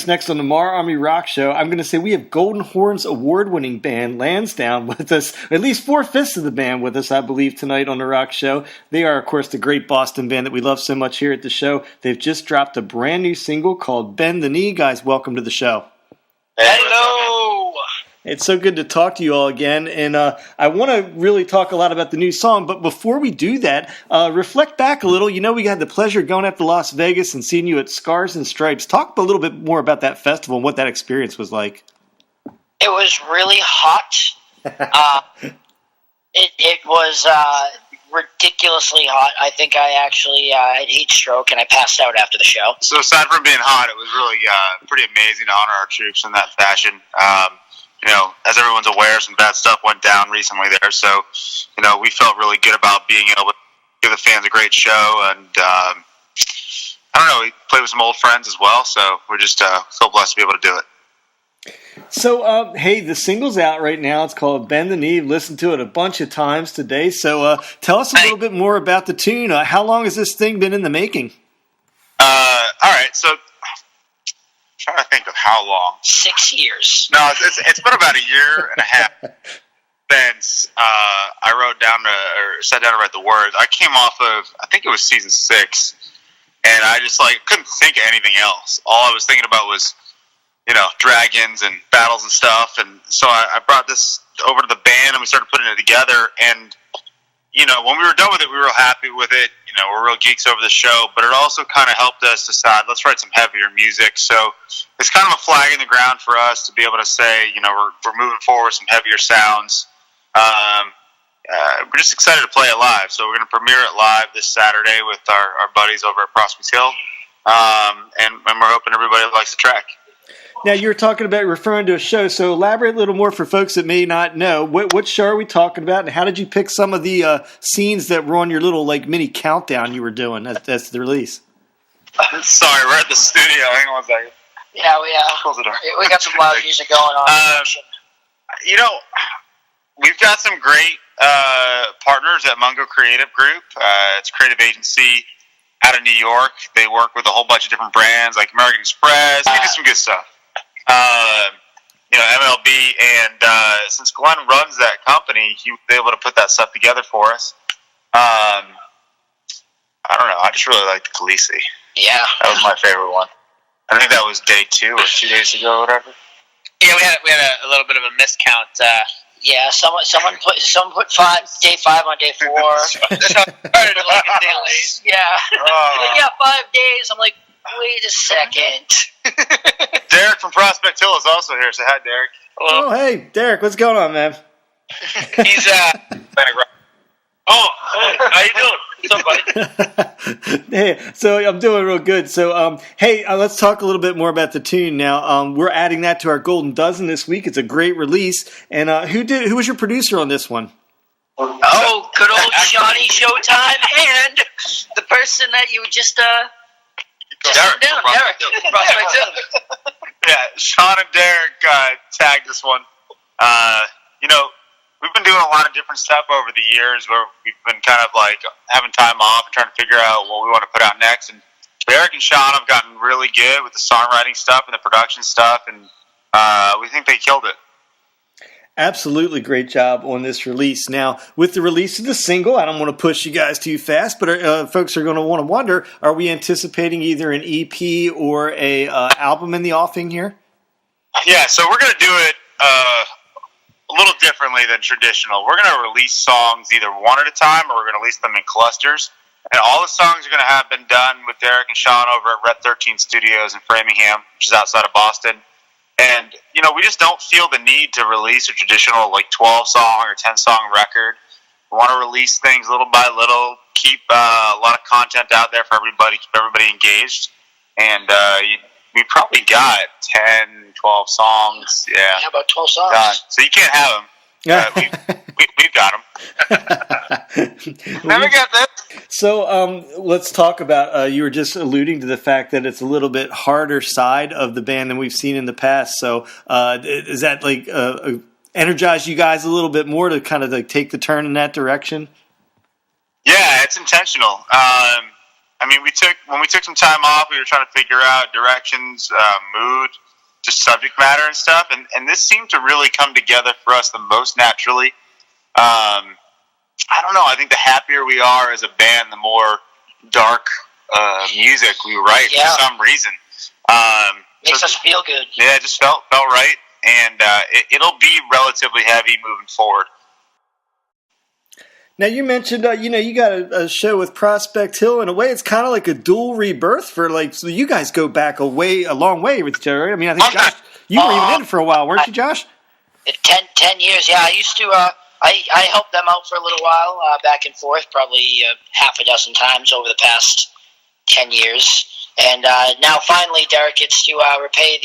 Next on the MARR Army Rock Show, I'm going to say we have Golden Horns award-winning band Lansdowne with us, at least 4/5 of the band with us, I believe, tonight on the Rock Show. They are, of course, the great Boston band that we love so much here at the show. They've just dropped a brand new single called Bend the Knee. Guys, welcome to the show. Hello! It's so good to talk to you all again, and I want to really talk a lot about the new song, but before we do that, reflect back a little. You know, we had the pleasure of going out to Las Vegas and seeing you at Scars and Stripes. Talk a little bit more about that festival and what that experience was like. It was really hot. It was ridiculously hot. I think I actually had heat stroke and I passed out after the show. So aside from being hot, it was really pretty amazing to honor our troops in that fashion. You know, as everyone's aware, some bad stuff went down recently there. So, you know, we felt really good about being able to give the fans a great show. And, I don't know, we played with some old friends as well. So we're just so blessed to be able to do it. So, hey, the single's out right now. It's called Bend the Knee. Listened to it a bunch of times today. So tell us a little bit more about the tune. How long has this thing been in the making? All right, so trying to think of how long. 6 years. No, it's been about a year and a half since I sat down to write the words. I came off of, I think it was season 6, and I just couldn't think of anything else. All I was thinking about was, you know, dragons and battles and stuff. And so I brought this over to the band and we started putting it together. And, you know, when we were done with it, we were real happy with it. You know, we're real geeks over the show, but it also kind of helped us decide, let's write some heavier music. So it's kind of a flag in the ground for us to be able to say, you know, we're moving forward with some heavier sounds. We're just excited to play it live. So we're going to premiere it live this Saturday with our buddies over at Prospect Hill. And we're hoping everybody likes the track. Now, you were talking about referring to a show, so elaborate a little more for folks that may not know. What show are we talking about, and how did you pick some of the scenes that were on your little mini countdown you were doing as the release? Sorry, we're at the studio. Hang on 1 second. Yeah, we got some loud music going on. You know, we've got some great partners at Mungo Creative Group. It's a creative agency out of New York. They work with a whole bunch of different brands like American Express. They do some good stuff. You know, MLB, and since Glenn runs that company, he was able to put that stuff together for us. I don't know. I just really like the Khaleesi. Yeah, that was my favorite one. I think that was day 2 or 2 days ago, or whatever. Yeah, we had a little bit of a miscount. Yeah, someone put day 5 on day 4. Started a day late. Yeah, yeah, 5 days. I'm like, wait a second. Derek from Prospect Hill is also here. Say hi, Derek. Hello. Oh, hey, Derek. What's going on, man? He's how you doing? What's up, buddy? Hey, so I'm doing real good. So, hey, let's talk a little bit more about the tune now. We're adding that to our Golden Dozen this week. It's a great release. And who was your producer on this one? Oh, good old Johnny Showtime, and the person that you just Derek. Prospect Hill. Yeah, Sean and Derek tagged this one. You know, we've been doing a lot of different stuff over the years where we've been kind of having time off and trying to figure out what we want to put out next. And Derek and Sean have gotten really good with the songwriting stuff and the production stuff, and we think they killed it. Absolutely great job on this release. Now, with the release of the single, I don't want to push you guys too fast, but folks are going to want to wonder, are we anticipating either an EP or a album in the offing here? Yeah, so we're going to do it a little differently than traditional. We're going to release songs either one at a time or we're going to release them in clusters. And all the songs are going to have been done with Derek and Sean over at Red 13 Studios in Framingham, which is outside of Boston. And, you know, we just don't feel the need to release a traditional 12-song or 10-song record. We want to release things little by little, keep a lot of content out there for everybody, keep everybody engaged. And we probably got 10, 12 songs. Yeah, about 12 songs. Done. So you can't have them. We've got them. Never got that. So let's talk about, you were just alluding to the fact that it's a little bit harder side of the band than we've seen in the past. So is that energize you guys a little bit more to kind of take the turn in that direction? Yeah, it's intentional. I mean, when we took some time off, we were trying to figure out directions, mood, just subject matter and stuff, and this seemed to really come together for us the most naturally. I don't know. I think the happier we are as a band, the more dark music we write for some reason. Makes us feel good. Yeah, it just felt right, and it'll be relatively heavy moving forward. Now, you mentioned, you got a show with Prospect Hill. In a way, it's kind of like a dual rebirth for, so you guys go back a long way with each other. I mean, I think, Josh, you were even in it for a while, weren't you, Josh? 10 years, yeah. I used to, I helped them out for a little while, back and forth, probably half a dozen times over the past 10 years. And now, finally, Derek gets to repay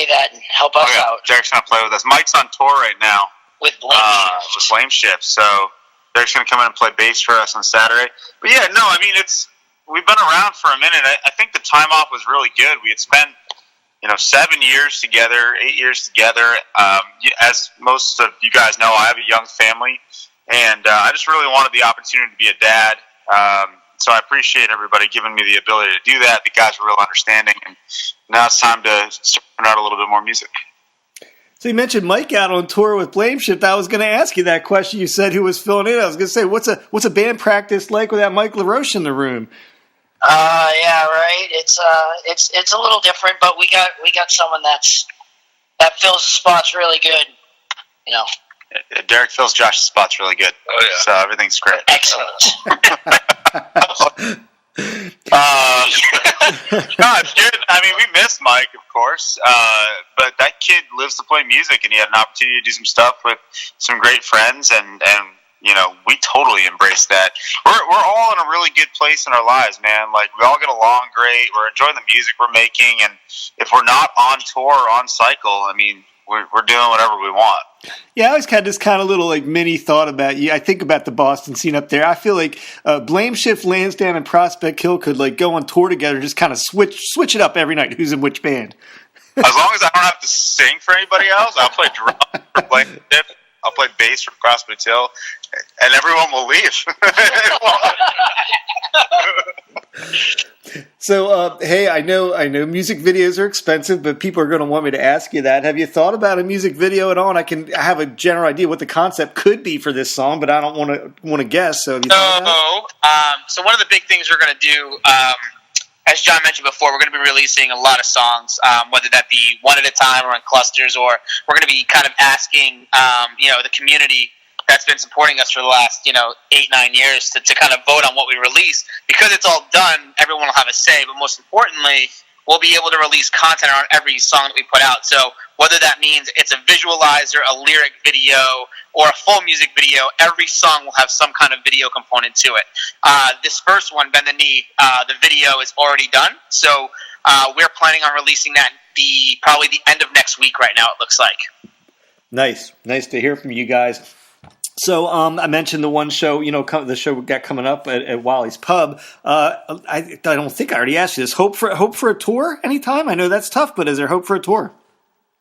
that and help us out. Derek's going to play with us. Mike's on tour right now. With Blame Shift. So Derek's going to come in and play bass for us on Saturday. But yeah, no, I mean, we've been around for a minute. I think the time off was really good. We had spent, 7 years together, 8 years together. As most of you guys know, I have a young family, and I just really wanted the opportunity to be a dad. So I appreciate everybody giving me the ability to do that. The guys are real understanding, and now it's time to start out a little bit more music. So you mentioned Mike out on tour with Blame Shift. I was going to ask you that question. You said who was filling in. I was going to say, what's a band practice like without Mike LaRoche in the room? Yeah, right. It's a little different, but we got someone that fills spots really good. Derek fills Josh's spots really good. Oh yeah. So everything's great. Excellent. No, it's good. I mean, we miss Mike, of course, but that kid lives to play music, and he had an opportunity to do some stuff with some great friends, and we totally embrace that. We're all in a really good place in our lives, man. Like, we all get along great. We're enjoying the music we're making, and if we're not on tour or on cycle, I mean, we're doing whatever we want. Yeah, I always had this kind of little mini thought about you. I think about the Boston scene up there. I feel like Blame Shift, Lansdowne, and Prospect Hill could go on tour together, just kind of switch it up every night. Who's in which band? As long as I don't have to sing for anybody else, I'll play drums for Blame Shift. I'll play bass for Prospect Hill, and everyone will leave. So, hey, I know music videos are expensive, but people are going to want me to ask you that. Have you thought about a music video at all? And I have a general idea what the concept could be for this song, but I don't want to guess. So, have you thought about it? So one of the big things we're going to do, as John mentioned before, we're going to be releasing a lot of songs, whether that be one at a time or in clusters, or we're going to be kind of asking, the community that's been supporting us for the last, 8-9 years to kind of vote on what we release. Because it's all done, everyone will have a say, but most importantly, we'll be able to release content on every song that we put out. So whether that means it's a visualizer, a lyric video, or a full music video, every song will have some kind of video component to it. This first one, Bend the Knee, the video is already done. So we're planning on releasing that probably the end of next week right now, it looks like. Nice to hear from you guys. So I mentioned the one show, the show we got coming up at Wally's Pub. I don't think I already asked you this. Hope for a tour anytime? I know that's tough, but is there hope for a tour?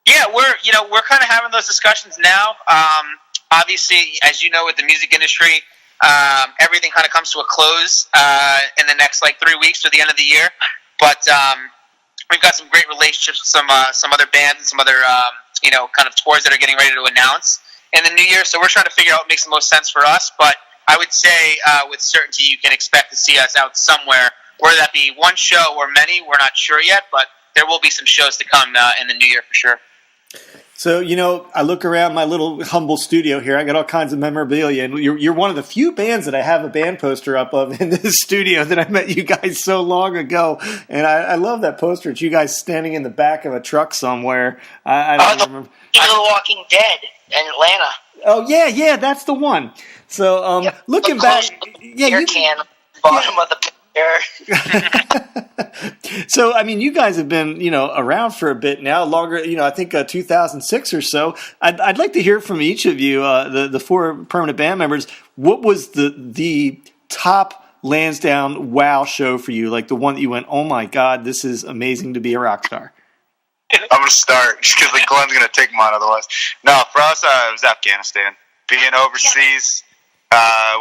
Yeah, we're kind of having those discussions now. Obviously, as you know, with the music industry, everything kind of comes to a close in the next 3 weeks to the end of the year. But we've got some great relationships with some other bands and some other kind of tours that are getting ready to announce in the new year. So we're trying to figure out what makes the most sense for us. But I would say with certainty you can expect to see us out somewhere, whether that be one show or many. We're not sure yet, but there will be some shows to come in the new year for sure. So, I look around my little humble studio here. I got all kinds of memorabilia, and you're one of the few bands that I have a band poster up of in this studio that I met you guys so long ago. And I love that poster. It's you guys standing in the back of a truck somewhere. I don't remember. The Walking Dead in Atlanta. Oh, yeah, that's the one. So, looking back... Beer can bottom of the picture. So, you guys have been, around for a bit now, longer, I think 2006 or so. I'd like to hear from each of you, the four permanent band members. What was the top Lansdowne wow show for you? Like the one that you went, oh my God, this is amazing to be a rock star. I'm going to start just because Glenn's going to take mine otherwise. No, for us, it was Afghanistan. Being overseas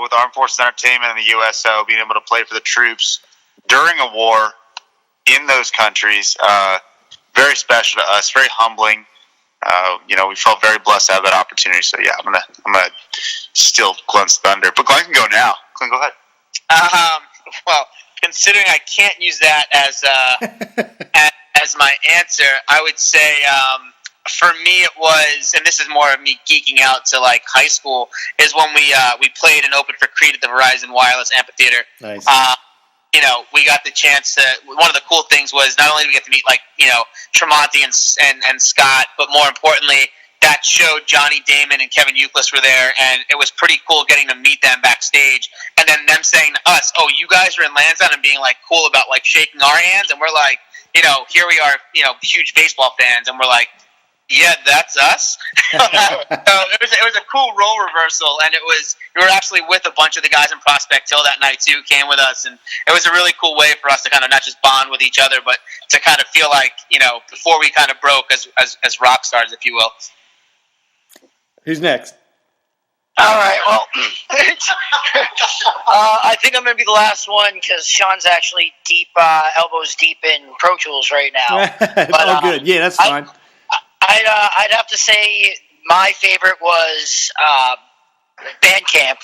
with Armed Forces Entertainment in the USO, being able to play for the troops, during a war in those countries. Very special to us, very humbling. We felt very blessed to have that opportunity. So yeah, I'm gonna steal Glenn's thunder, but Glenn can go now. Glenn, go ahead. Well, considering I can't use that as my answer, I would say for me it was, and this is more of me geeking out to like high school, is when we played and opened for Creed at the Verizon Wireless Amphitheater. Nice. We got the chance to. One of the cool things was not only did we get to meet Tremonti and Scott, but more importantly, that show Johnny Damon and Kevin Euclid were there, and it was pretty cool getting to meet them backstage, and then them saying to us, "Oh, you guys are in Lansdowne," and being like cool about like shaking our hands, and we're like, here we are, huge baseball fans, and we're like, yeah, that's us. So it was a cool role reversal, and we were actually with a bunch of the guys in Prospect Hill that night too, came with us, and it was a really cool way for us to kind of not just bond with each other, but to kind of feel like before we kind of broke as rock stars, if you will. Who's next? All right, well, I think I'm going to be the last one because Sean's actually elbows deep in Pro Tools right now. But, good. Yeah, that's fine. I'd have to say my favorite was Bandcamp,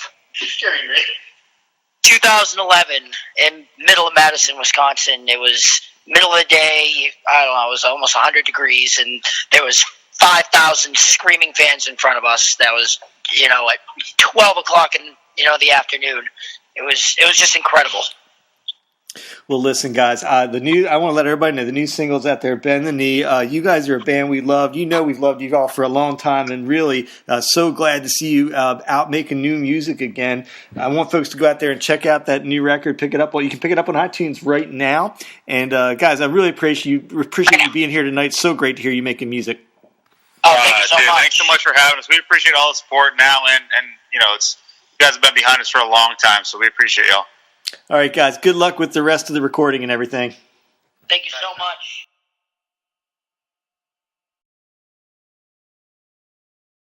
2011 in middle of Madison, Wisconsin. It was middle of the day. I don't know. It was almost 100 degrees, and there was 5,000 screaming fans in front of us. That was, at 12 o'clock in, the afternoon. It was just incredible. Well, listen, guys, I want to let everybody know the new single's out there, Bend the Knee. You guys are a band we love. We've loved you all for a long time, and really so glad to see you out making new music again. I want folks to go out there and check out that new record, pick it up. Well, you can pick it up on iTunes right now. And, guys, I really appreciate you being here tonight. So great to hear you making music. Oh, thank you so much. Thanks so much for having us. We appreciate all the support now, and you guys have been behind us for a long time, so we appreciate y'all. All right, guys, good luck with the rest of the recording and everything. Thank you so much.